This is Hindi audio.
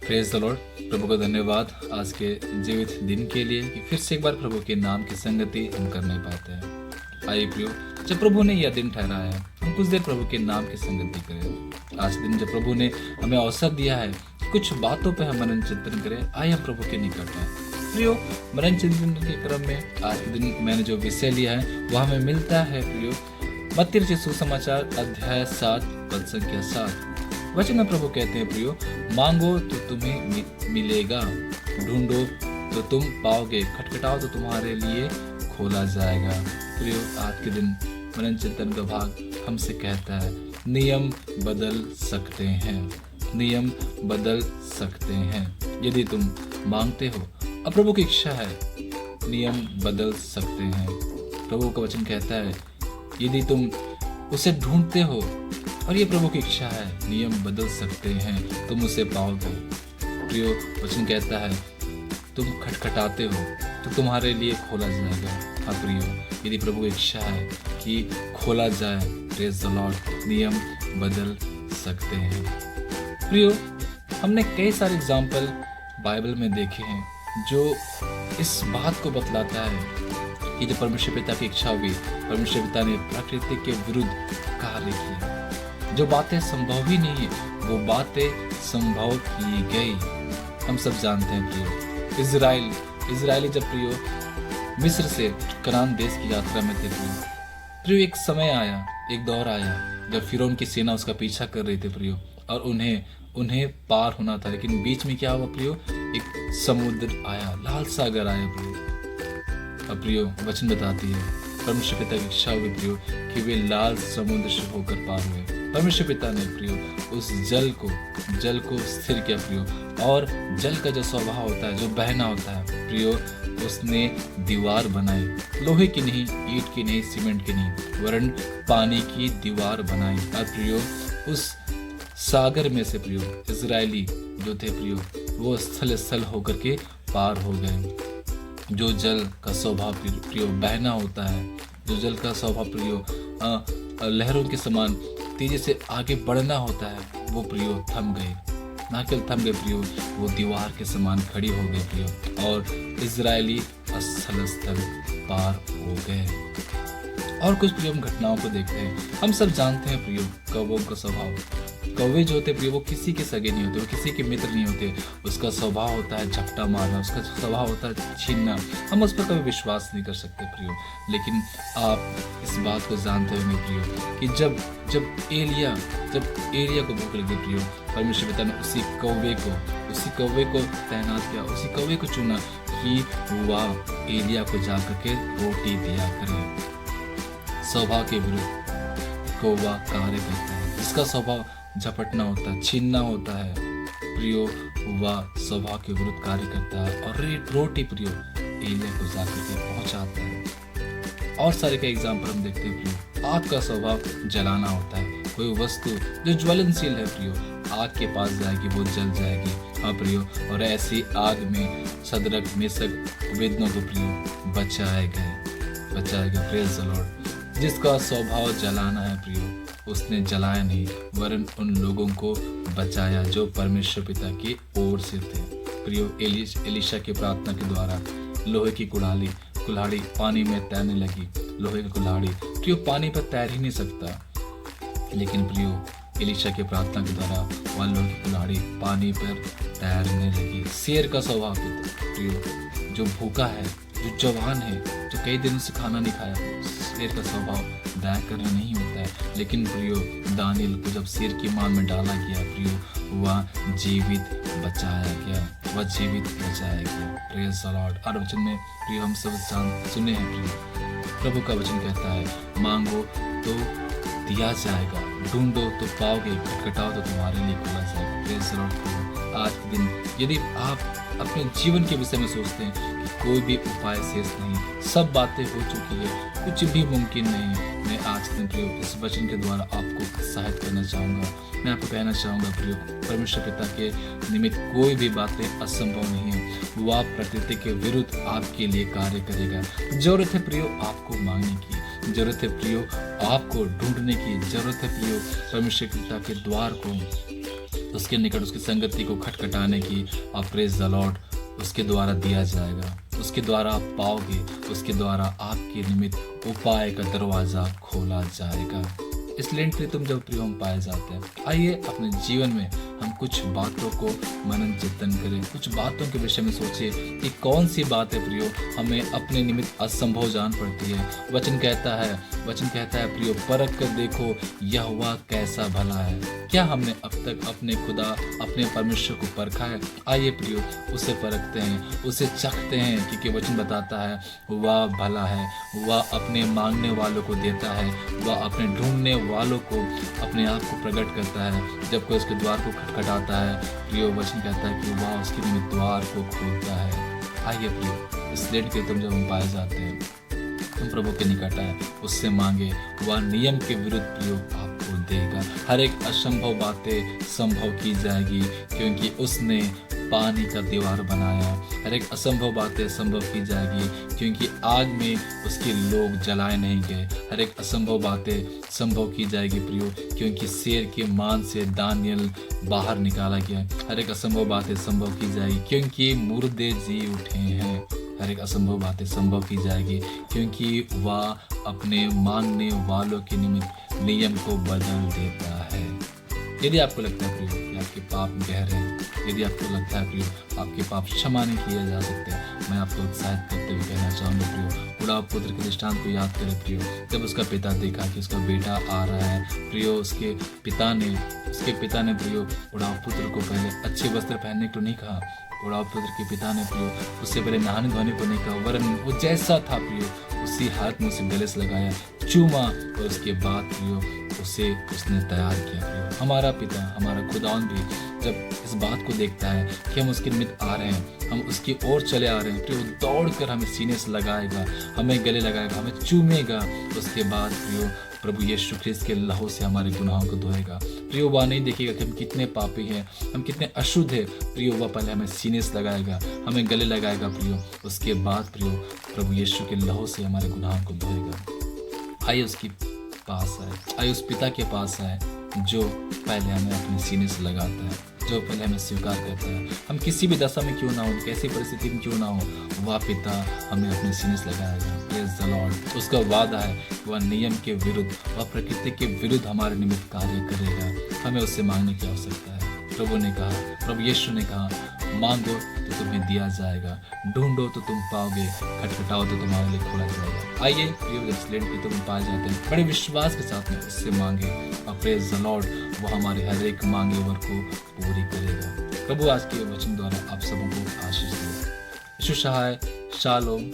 Praise the Lord. प्रभु का धन्यवाद आज के जीवित दिन के लिए कि फिर से एक बार प्रभु के नाम की संगति हम कर नहीं पाते हैं। आइए प्रियो, जब प्रभु ने यह दिन ठहराया है हम कुछ देर प्रभु के नाम की संगति करें। आज दिन जब प्रभु ने हमें अवसर दिया है कुछ बातों पर हम मनन चिंतन करें, आइए हम प्रभु के निकट हैं। प्रियो, मनन चिंतन के क्रम में आज के दिन मैंने जो विषय लिया है वह हमें मिलता है प्रियो मत्ती रचित सुसमाचार अध्याय 7 पद संख्या 7। वचन में प्रभु कहते हैं प्रियो, मांगो तो तुम्हें मिलेगा, ढूंढो तो तुम पाओगे, खटखटाओ तो तुम्हारे लिए खोला जाएगा। प्रियो, आज के दिन मनन चिंतन का भाग हमसे कहता है नियम बदल सकते हैं, नियम बदल सकते हैं। यदि तुम मांगते हो और प्रभु की इच्छा है, नियम बदल सकते हैं। प्रभु का वचन कहता है यदि तुम उसे ढूंढते हो और ये प्रभु की इच्छा है, नियम बदल सकते हैं, तुम उसे पाओगे। प्रियो, वचन कहता है तुम खटखटाते हो तो तुम्हारे लिए खोला जाएगा। हाँ प्रियो, यदि प्रभु की इच्छा है कि खोला जाए, प्रेज द लॉर्ड, नियम बदल सकते हैं। प्रियो, हमने कई सारे एग्जाम्पल बाइबल में देखे हैं जो इस बात को बतलाता है कि जब परमेश्वर पिता की इच्छा हुई, परमेश्वर पिता ने प्रकृति के विरुद्ध कार्य किया। जो बातें संभव ही नहीं है वो बातें संभव की गई। हम सब जानते हैं प्रियो, इजरायली जब प्रियो मिस्र से कनान देश की यात्रा में थे प्रियो, एक समय आया, एक दौर आया जब फिरौन की सेना उसका पीछा कर रही थी प्रियो, और उन्हें पार होना था। लेकिन बीच में क्या हुआ प्रियो, एक समुद्र आया, लाल सागर आया प्रियो। अब प्रियो, वचन बताती है परमेश्वर पिता की इच्छा हुई प्रियो कि वे लाल समुद्र से होकर पार हुए। परमेश्वर पिता ने प्रियो उस जल को स्थिर किया प्रियो, और जल का जो स्वभाव होता है, जो बहना होता है प्रियो, उसने दीवार बनाई, लोहे की नहीं, ईंट की नहीं, सीमेंट की नहीं, वरन पानी की दीवार बनाई। और प्रियो उस सागर में से प्रियो इजरायली जो थे प्रियो वो स्थल होकर के पार हो गए। जो जल का स्वभाव प्रियो बहना होता है, जो जल का स्वभाव प्रियो लहरों के समान तेजी से आगे बढ़ना होता है, वो प्रियो थम गए। ना केवल थम गए प्रियो, वो दीवार के समान खड़ी हो गए प्रियो, और इजरायली स्थल पार हो गए। और कुछ प्रियो हम घटनाओं को देखते हैं। हम सब जानते हैं प्रियो कौवों का स्वभाव। कौवे जो होते प्रियो वो किसी के सगे नहीं होते, वो किसी के मित्र नहीं होते। उसका स्वभाव होता है झपटा मारना, उसका स्वभाव होता है छीनना। हम उस पर कभी विश्वास नहीं कर सकते प्रियो। लेकिन आप इस बात को जानते होंगे प्रियो कि जब एलिया को भूख लगी प्रियो, परमेश्वर पिता ने उसी कौवे को तैनात किया, उसी कौवे को चुना कि वह एलिया को जाकर के रोटी दिया करे। स्वभाव के विरुद्ध कौवा कार्य करता है, इसका स्वभाव झपटना होता है, छीनना होता है प्रियो, वह स्वभाव के विरुद्ध कार्य करता है और रोटी प्रियो एलिया को जाकर के पहुंचाता है। और सारे का एग्जाम्पल हम देखते हैं प्रियो, आग का स्वभाव जलाना होता है। कोई वस्तु जो ज्वलनशील है प्रियो, आग के पास जाएगी वो जल जाएगी। हाँ प्रियो, और ऐसी आग में सदरक मेशक अबेदनगो को प्रियो बचाए गए। Praise the Lord. जिसका स्वभाव जलाना है प्रियो, उसने जलाया नहीं वरन उन लोगों को बचाया जो परमेश्वर पिता की ओर से थे। प्रियो, एलीशा की प्रार्थना के द्वारा लोहे की कुल्हाड़ी पानी में तैरने लगी। लोहे की कुल्हाड़ी प्रियो पानी पर तैर ही नहीं सकता, लेकिन प्रियो एलीशा की प्रार्थना के द्वारा वह लोहे की कुल्हाड़ी पानी पर तैरने लगी। शेर का स्वभाव प्रियो, जो भूखा है, जो जवान है, जो कई दिनों से खाना नहीं खाया, शेर का स्वभाव दया करना नहीं होता है। लेकिन प्रियो दानियल को जब शेर की मार में डाला गया प्रियो, वह जीवित बचाया गया। Praise the Lord. और वचन में प्रियो हम सब सुने हैं प्रियो, प्रभु का वचन कहता है मांगो तो दिया जाएगा, ढूंढो तो पाओगे, खटखटाओ तो तुम्हारे लिए खोला जाएगा। Praise the Lord. आज के दिन यदि आप अपने जीवन के विषय में सोचते हैं कि कोई भी उपाय शेष नहीं, सब बातें हो चुकी है, कुछ भी मुमकिन नहीं, मैं आज दिन प्रियो इस वचन के द्वारा आपको सहायता करना चाहूँगा। मैं आपको कहना चाहूँगा प्रियो, परमेश्वर पिता के निमित्त कोई भी बातें असंभव नहीं है। वह प्रकृति के विरुद्ध आपके लिए कार्य करेगा। जरूरत है प्रियो आपको मांगने की, जरूरत है प्रियो आपको ढूंढने की, जरूरत है प्रियो परमेश्वर पिता के द्वार को उसके निकट उसकी संगति को खटखटाने की आप प्रेज द लॉर्ड उसके द्वारा दिया जाएगा, उसके द्वारा आप पाओगे, उसके द्वारा आपके निमित्त उपाय का दरवाजा खोला जाएगा। इसलिए प्रीतम जब प्रियो हम पाए जाते हैं, आइए अपने जीवन में हम कुछ बातों को मनन चिंतन करें, कुछ बातों के विषय में सोचिए कि कौन सी बात है प्रियो हमें अपने निमित्त असंभव जान पड़ती है। वचन कहता है प्रियो परख कर देखो यहोवा कैसा भला है। क्या हमने अब तक अपने खुदा अपने परमेश्वर को परखा है? आइए प्रियो उसे परखते हैं, उसे चखते हैं, क्योंकि वचन बताता है वह भला है, वह अपने मांगने वालों को देता है, वह अपने ढूंढने वालों को अपने आप को प्रकट करता है। जब कोई उसके द्वार को खटखटाता है प्रियो वचन कहता है कि वह उसके निमित्त द्वार को खोलता है। आइए प्रियो इस लेट के तुम जब हम पाए जाते हैं, तुम प्रभु के निकट आए, उससे मांगे, वह नियम के विरुद्ध प्रियो आपको देगा। हर एक असंभव बातें संभव की जाएगी, क्योंकि उसने पानी का दीवार बनाया। हर एक असंभव बातें संभव की जाएगी, क्योंकि आग में उसके लोग जलाए नहीं गए। हर एक असंभव बातें संभव की जाएगी प्रियो, क्योंकि शेर के मान से दानियल बाहर निकाला गया। हर एक असंभव बातें संभव की जाएगी, क्योंकि मुर्दे जी उठे हैं। हर एक असंभव बातें संभव की जाएगी, क्योंकि वह अपने मांगने वालों के निमित्त नियम को बदल देता है। यदि आपको लगता है प्रियो कि आपके पाप गहरे हैं, यदि आपको लगता है प्रियो आपके पाप क्षमा नहीं किए जा सकते, मैं आपको उत्साहित करते हुए कहना चाहूँगा प्रियो, बुढ़ा पुत्र के दृष्टांत को याद करें प्रियो। जब उसका पिता देखा कि उसका बेटा आ रहा है प्रियो, उसके पिता ने प्रियो बुढ़ा पुत्र को पहले अच्छे वस्त्र पहनने को नहीं कहा। बुढ़ा पुत्र के पिता ने प्रियो उससे पहले नहाने धोने को नहीं कहा, वरन वो जैसा था प्रियो उसी हाथ में उसे गले से लगाया, चूमा, और उसके बाद प्रियो उसने तैयार किया प्रियो। हमारा पिता, हमारा खुदावन भी जब इस बात को देखता है कि हम उसके निमित्त आ रहे हैं, हम उसकी ओर चले आ रहे हैं प्रियो, दौड़ कर हमें सीने से लगाएगा, हमें गले लगाएगा, हमें चूमेगा। उसके बाद प्रियो प्रभु यीशु ख्रिस्त के लहू से हमारे गुनाहों को धोएगा प्रियो। वह नहीं देखेगा कि हम कितने पापी हैं, हम कितने अशुद्ध हैं प्रियो। वह पहले हमें सीने से लगाएगा, हमें गले लगाएगा प्रियो। उसके बाद प्रियो प्रभु यीशु के लहू से हमारे गुनाहों को धोएगा। आइए उसके पास आए, आइए उस पिता के पास आए जो पहले हमें अपने सीने से लगाता है, जो पहले हमें स्वीकार करता है। हम किसी भी दशा में क्यों ना हो, कैसी परिस्थिति में क्यों ना हो, वह पिता हमें अपने सीने से लगाएगा। Praise the Lord. उसका वादा है वह नियम के विरुद्ध, वह प्रकृति के विरुद्ध हमारे निमित्त कार्य करेगा। हमें उससे मांगने की आवश्यकता है। प्रभु यीशु ने कहा मांगो तो तुम्हें दिया जाएगा, ढूंढो तो तुम पाओगे, खटखटाओ तो तुम्हारे लिए खोला जाएगा। आइए प्रियो एक्सीलेंट की तुम पाए जाते हैं, बड़े विश्वास के साथ में उससे मांगे, और प्रेज द लॉर्ड वो हमारे हर एक मांगे वर्ग को पूरी करेगा। प्रभु आज के वचन द्वारा आप सबों को आशीष दे। यीशु सहाय, शालोम।